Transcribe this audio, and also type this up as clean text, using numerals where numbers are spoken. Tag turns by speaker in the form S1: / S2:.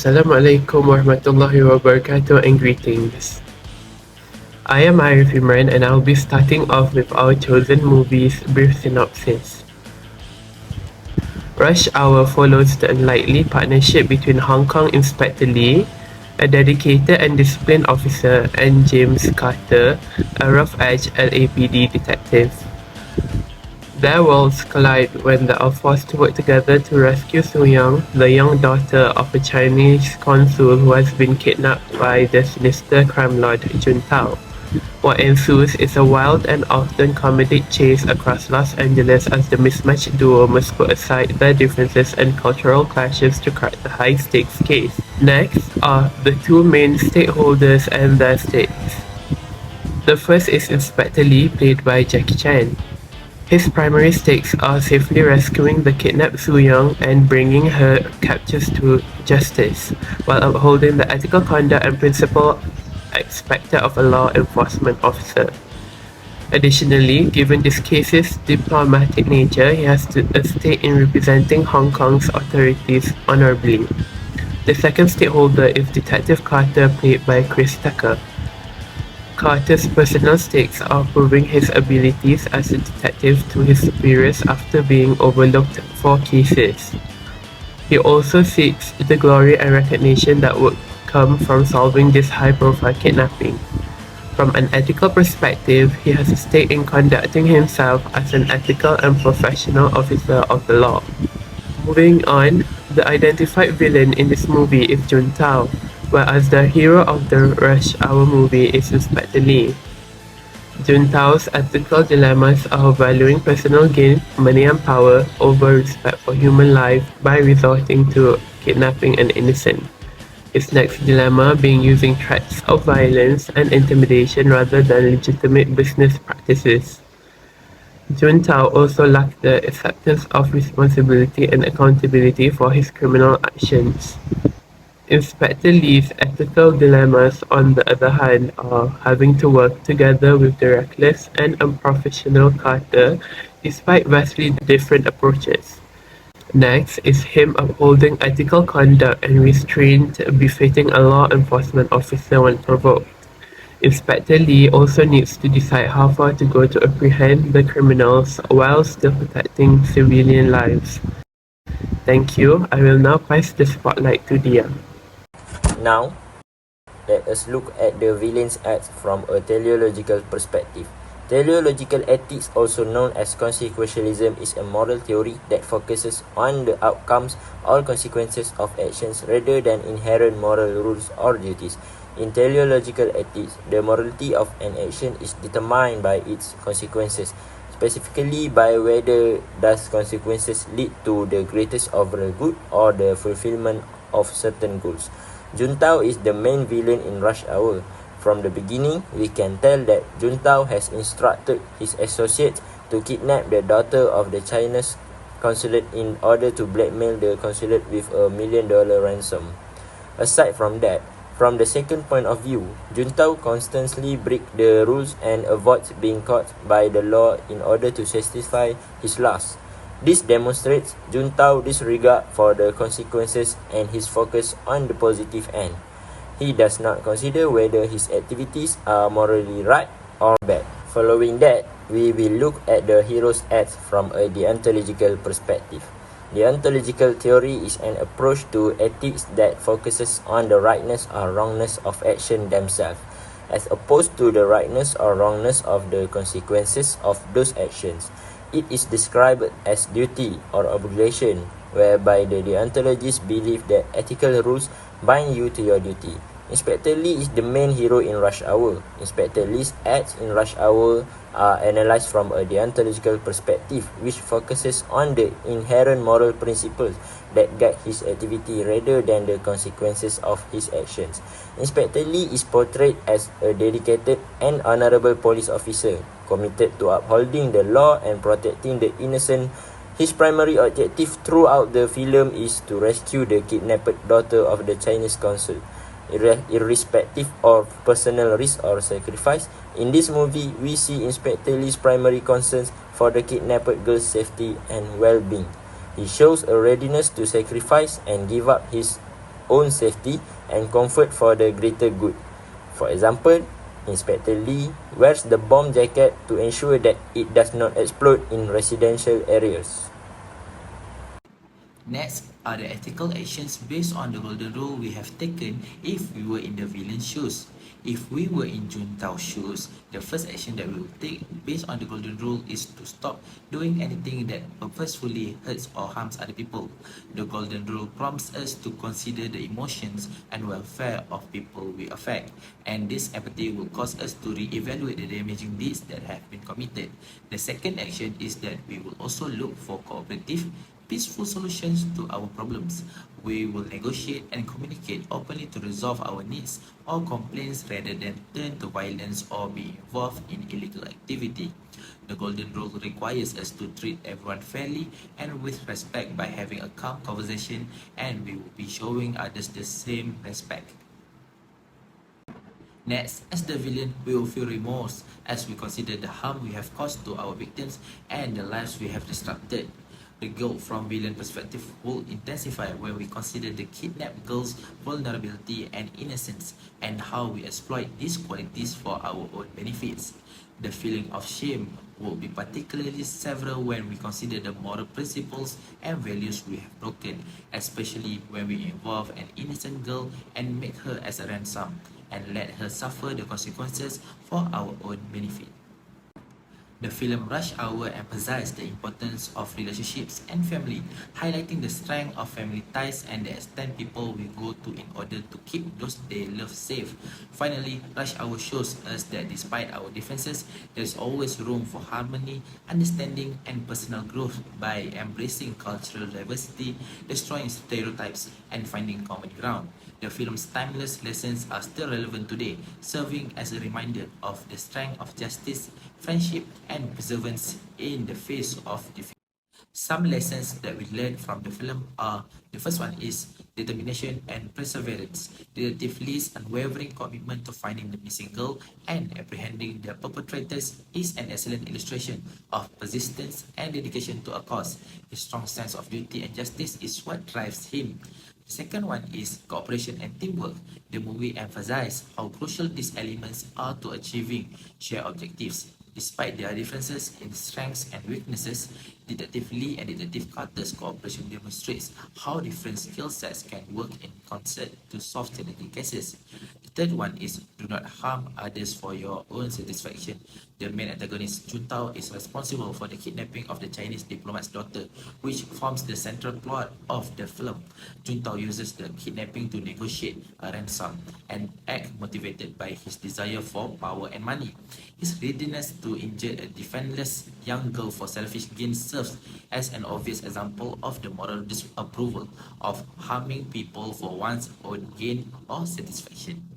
S1: Assalamualaikum warahmatullahi wabarakatuh and greetings. I am Arif Imran and I'll be starting off with our chosen movie's brief synopsis. Rush Hour follows the unlikely partnership between Hong Kong Inspector Lee, a dedicated and disciplined officer, and James Carter, a rough-edged LAPD detective. Their worlds collide when they are forced to work together to rescue Su Yang, the young daughter of a Chinese consul who has been kidnapped by the sinister crime lord Jun Tao. What ensues is a wild and often comedic chase across Los Angeles as the mismatched duo must put aside their differences and cultural clashes to crack the high-stakes case. Next are the two main stakeholders and their stakes. The first is Inspector Lee, played by Jackie Chan. His primary stakes are safely rescuing the kidnapped Su Yang and bringing her captors to justice, while upholding the ethical conduct and principle expected of a law enforcement officer. Additionally, given this case's diplomatic nature, he has a stake in representing Hong Kong's authorities honorably. The second stakeholder is Detective Carter, played by Chris Tucker. Carter's personal stakes are proving his abilities as a detective to his superiors after being overlooked for cases. He also seeks the glory and recognition that would come from solving this high-profile kidnapping. From an ethical perspective, he has a stake in conducting himself as an ethical and professional officer of the law. Moving on, the identified villain in this movie is Jun Tao, whereas the hero of the Rush Hour movie is Inspector Lee. Jun Tao's ethical dilemmas are valuing personal gain, money and power over respect for human life by resorting to kidnapping an innocent. His next dilemma being using threats of violence and intimidation rather than legitimate business practices. Jun Tao also lacked the acceptance of responsibility and accountability for his criminal actions. Inspector Lee's ethical dilemmas, on the other hand, are having to work together with the reckless and unprofessional Carter despite vastly different approaches. Next is him upholding ethical conduct and restraint befitting a law enforcement officer when provoked. Inspector Lee also needs to decide how far to go to apprehend the criminals while still protecting civilian lives. Thank you. I will now pass the spotlight to Dia.
S2: Now, let us look at the villain's acts from a teleological perspective. Teleological ethics, also known as consequentialism, is a moral theory that focuses on the outcomes or consequences of actions rather than inherent moral rules or duties. In teleological ethics, the morality of an action is determined by its consequences, specifically by whether those consequences lead to the greatest overall good or the fulfillment of certain goals. Jun Tao is the main villain in Rush Hour. From the beginning, we can tell that Jun Tao has instructed his associates to kidnap the daughter of the Chinese consulate in order to blackmail the consulate with $1 million ransom. Aside from that, from the second point of view, Jun Tao constantly breaks the rules and avoids being caught by the law in order to satisfy his lust. This demonstrates Jun Tao's disregard for the consequences and his focus on the positive end. He does not consider whether his activities are morally right or bad. Following that, we will look at the hero's acts from a deontological perspective. Deontological theory is an approach to ethics that focuses on the rightness or wrongness of action themselves, as opposed to the rightness or wrongness of the consequences of those actions. It is described as duty or obligation, whereby the deontologists believe that ethical rules bind you to your duty. Inspector Lee is the main hero in Rush Hour. Inspector Lee's acts in Rush Hour are analyzed from a deontological perspective, which focuses on the inherent moral principles that guide his activity rather than the consequences of his actions. Inspector Lee is portrayed as a dedicated and honorable police officer, committed to upholding the law and protecting the innocent. His primary objective throughout the film is to rescue the kidnapped daughter of the Chinese consul. Irrespective of personal risk or sacrifice, in this movie, we see Inspector Lee's primary concerns for the kidnapped girl's safety and well-being. He shows a readiness to sacrifice and give up his own safety and comfort for the greater good. For example, Inspector Lee wears the bomb jacket to ensure that it does not explode in residential areas.
S3: Next are the ethical actions based on the golden rule we have taken if we were in the villain's shoes. If we were in Juntao's shoes, the first action that we will take based on the golden rule is to stop doing anything that purposefully hurts or harms other people. The golden rule prompts us to consider the emotions and welfare of people we affect, and this empathy will cause us to re-evaluate the damaging deeds that have been committed. The second action is that we will also look for cooperative peaceful solutions to our problems. We will negotiate and communicate openly to resolve our needs or complaints rather than turn to violence or be involved in illegal activity. The golden rule requires us to treat everyone fairly and with respect by having a calm conversation, and we will be showing others the same respect. Next, as the villain, we will feel remorse as we consider the harm we have caused to our victims and the lives we have disrupted. The guilt from villain perspective will intensify when we consider the kidnapped girl's vulnerability and innocence and how we exploit these qualities for our own benefits. The feeling of shame will be particularly severe when we consider the moral principles and values we have broken, especially when we involve an innocent girl and make her as a ransom and let her suffer the consequences for our own benefit. The film Rush Hour emphasized the importance of relationships and family, highlighting the strength of family ties and the extent people will go to in order to keep those they love safe. Finally, Rush Hour shows us that despite our differences, there is always room for harmony, understanding, and personal growth by embracing cultural diversity, destroying stereotypes, and finding common ground. The film's timeless lessons are still relevant today, serving as a reminder of the strength of justice, friendship, and perseverance in the face of defeat. Some lessons that we learned from the film are: the first one is determination and perseverance. Detective Lee's unwavering commitment to finding the missing girl and apprehending the perpetrators is an excellent illustration of persistence and dedication to a cause. His strong sense of duty and justice is what drives him. The second one is cooperation and teamwork. The movie emphasizes how crucial these elements are to achieving shared objectives. Despite their differences in strengths and weaknesses, Detective Lee and Detective Carter's cooperation demonstrates how different skill sets can work in concert to solve challenging cases. The third one is do not harm others for your own satisfaction. The main antagonist, Juntao, is responsible for the kidnapping of the Chinese diplomat's daughter, which forms the central plot of the film. Juntao uses the kidnapping to negotiate a ransom and act motivated by his desire for power and money. His readiness to injure a defenseless young girl for selfish gain serves as an obvious example of the moral disapproval of harming people for one's own gain or satisfaction.